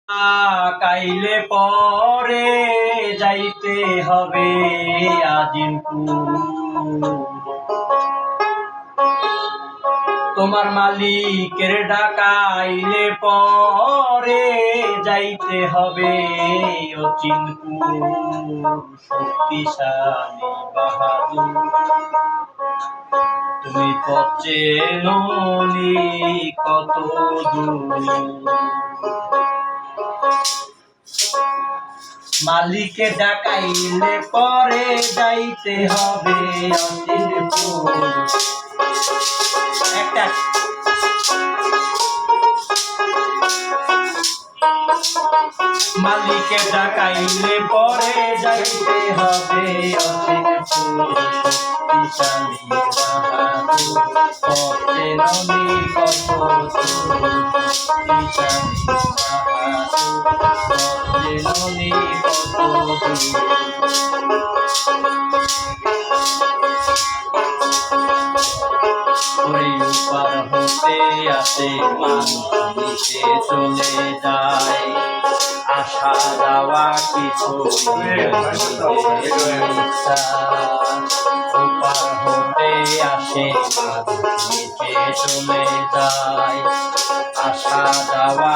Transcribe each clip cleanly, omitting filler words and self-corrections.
কাইলে পরে যাইতে হবে আজিমপুর। তোমার মালিকের ডাকাইলে পরে যাইতে হবে অচিনপুর। শক্তিশালী বাহাদুর তুমি পথ চেনোনি কত দূর। মালিকে ডাকাইলে পরে যাইতে হবে অচিনপুর। একটা মালিকে ডাকাইলে পরে যাইতে হবে অচিনপুর। শক্তিশালী বাহাদুর পথ চেনোনি কত দূর। শক্তিশালী বাহাদুর পথ চেনোনি কত দূর। ওরে উপার হতে আসে নিচে চলে যায়। আসা যাওয়া কিছু উপার হতে আসে নিচে চলে যায়। আসা যাওয়া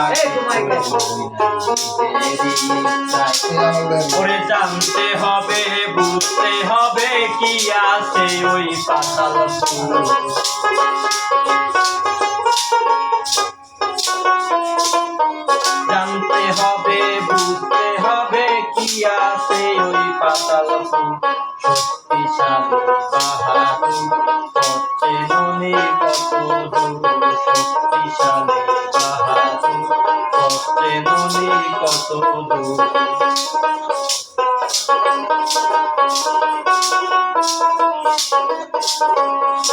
ওরে জানতে হবে বুঝতে হবে কি আছে ওই পাতালপুর। জানতে হবে বুঝতে হবে কি আছে ওই পাতালপুর। শক্তিশালী বাহাদুর পথ চেনোনি কত দূর। শক্তিশালী বাহাদুর পথ চেনোনি কত দূর।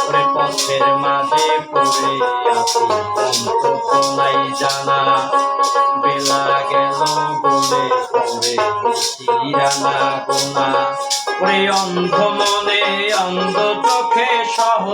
ওরে পথের মাঝে পড়ে আছি গন্তব্য নাই জানা। বেলা গেল বলে পড়ে রানা গোনা। ওরে অন্ধ মনে অন্ধ চোখে সহ